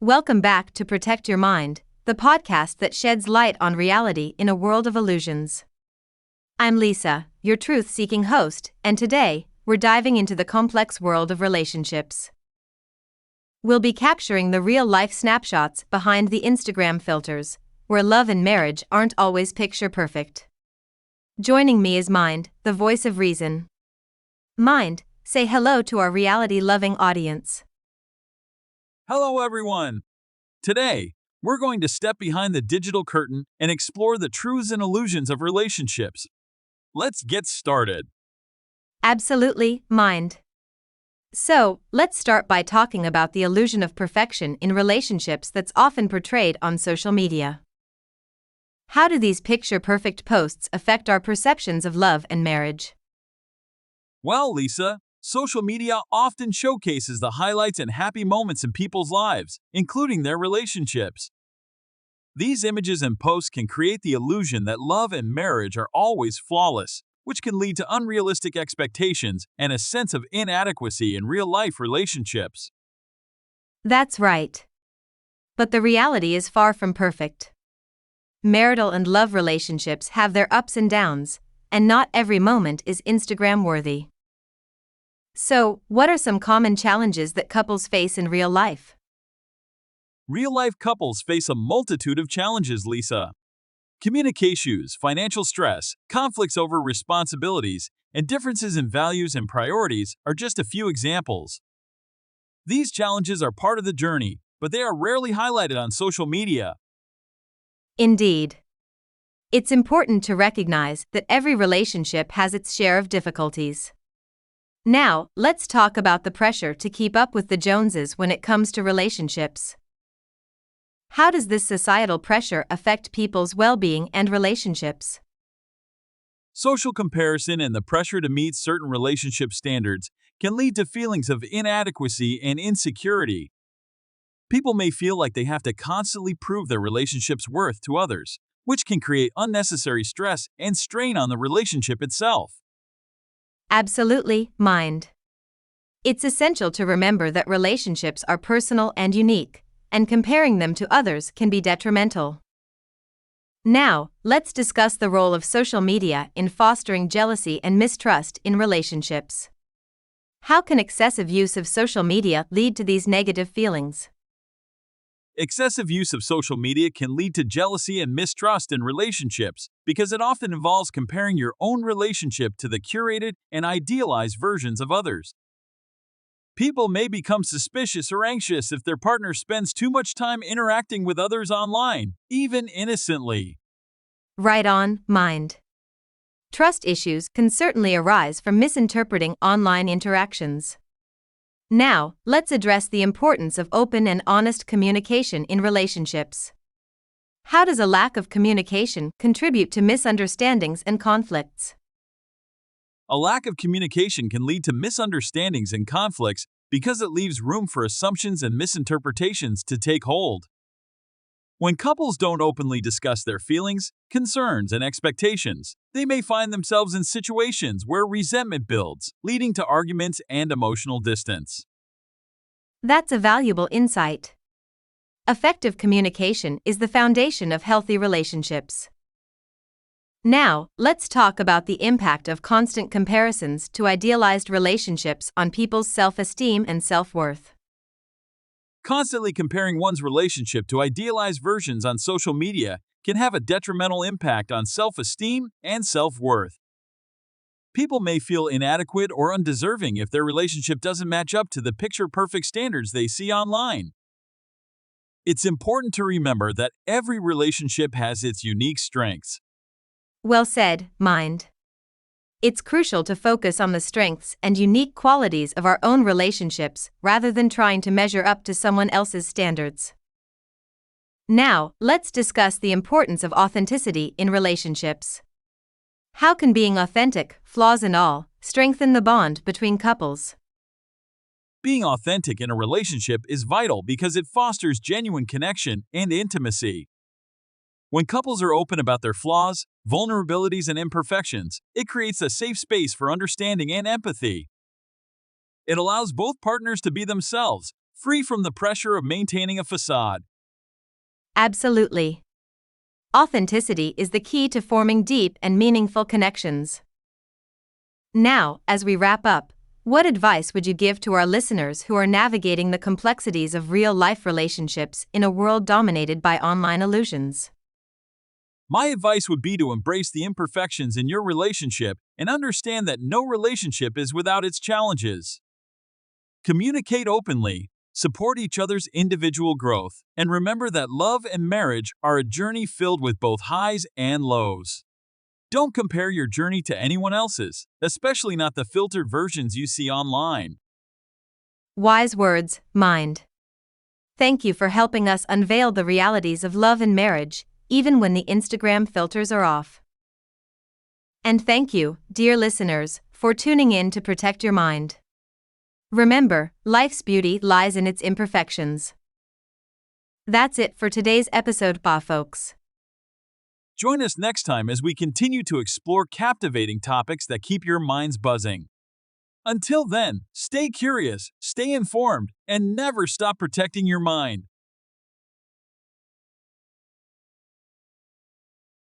Welcome back to Protect Your Mind, the podcast that sheds light on reality in a world of illusions. I'm Lisa, your truth seeking host, and today, we're diving into the complex world of relationships. We'll be capturing the real life snapshots behind the Instagram filters, where love and marriage aren't always picture perfect. Joining me is Mind, the voice of reason. Mind, say hello to our reality loving audience. Hello, everyone! Today, we're going to step behind the digital curtain and explore the truths and illusions of relationships. Let's get started. Absolutely, Mind. So, let's start by talking about the illusion of perfection in relationships that's often portrayed on social media. How do these picture-perfect posts affect our perceptions of love and marriage? Well, Lisa, social media often showcases the highlights and happy moments in people's lives, including their relationships. These images and posts can create the illusion that love and marriage are always flawless, which can lead to unrealistic expectations and a sense of inadequacy in real-life relationships. That's right. But the reality is far from perfect. Marital and love relationships have their ups and downs, and not every moment is Instagram-worthy. So, what are some common challenges that couples face in real life? Real-life couples face a multitude of challenges, Lisa. Communication issues, financial stress, conflicts over responsibilities, and differences in values and priorities are just a few examples. These challenges are part of the journey, but they are rarely highlighted on social media. Indeed. It's important to recognize that every relationship has its share of difficulties. Now, let's talk about the pressure to keep up with the Joneses when it comes to relationships. How does this societal pressure affect people's well-being and relationships? Social comparison and the pressure to meet certain relationship standards can lead to feelings of inadequacy and insecurity. People may feel like they have to constantly prove their relationship's worth to others, which can create unnecessary stress and strain on the relationship itself. Absolutely, Mind. It's essential to remember that relationships are personal and unique, and comparing them to others can be detrimental. Now, let's discuss the role of social media in fostering jealousy and mistrust in relationships. How can excessive use of social media lead to these negative feelings? Excessive use of social media can lead to jealousy and mistrust in relationships because it often involves comparing your own relationship to the curated and idealized versions of others. People may become suspicious or anxious if their partner spends too much time interacting with others online, even innocently. Right on, Mind. Trust issues can certainly arise from misinterpreting online interactions. Now, let's address the importance of open and honest communication in relationships. How does a lack of communication contribute to misunderstandings and conflicts? A lack of communication can lead to misunderstandings and conflicts because it leaves room for assumptions and misinterpretations to take hold. When couples don't openly discuss their feelings, concerns, and expectations, they may find themselves in situations where resentment builds, leading to arguments and emotional distance. That's a valuable insight. Effective communication is the foundation of healthy relationships. Now, let's talk about the impact of constant comparisons to idealized relationships on people's self-esteem and self-worth. Constantly comparing one's relationship to idealized versions on social media can have a detrimental impact on self-esteem and self-worth. People may feel inadequate or undeserving if their relationship doesn't match up to the picture-perfect standards they see online. It's important to remember that every relationship has its unique strengths. Well said, Mind. It's crucial to focus on the strengths and unique qualities of our own relationships rather than trying to measure up to someone else's standards. Now, let's discuss the importance of authenticity in relationships. How can being authentic, flaws and all, strengthen the bond between couples? Being authentic in a relationship is vital because it fosters genuine connection and intimacy. When couples are open about their flaws, vulnerabilities, and imperfections, it creates a safe space for understanding and empathy. It allows both partners to be themselves, free from the pressure of maintaining a facade. Absolutely. Authenticity is the key to forming deep and meaningful connections. Now, as we wrap up, what advice would you give to our listeners who are navigating the complexities of real-life relationships in a world dominated by online illusions? My advice would be to embrace the imperfections in your relationship and understand that no relationship is without its challenges. Communicate openly, support each other's individual growth, and remember that love and marriage are a journey filled with both highs and lows. Don't compare your journey to anyone else's, especially not the filtered versions you see online. Wise words, Mind. Thank you for helping us unveil the realities of love and marriage, even when the Instagram filters are off. And thank you, dear listeners, for tuning in to Protect Your Mind. Remember, life's beauty lies in its imperfections. That's it for today's episode, folks. Join us next time as we continue to explore captivating topics that keep your minds buzzing. Until then, stay curious, stay informed, and never stop protecting your mind.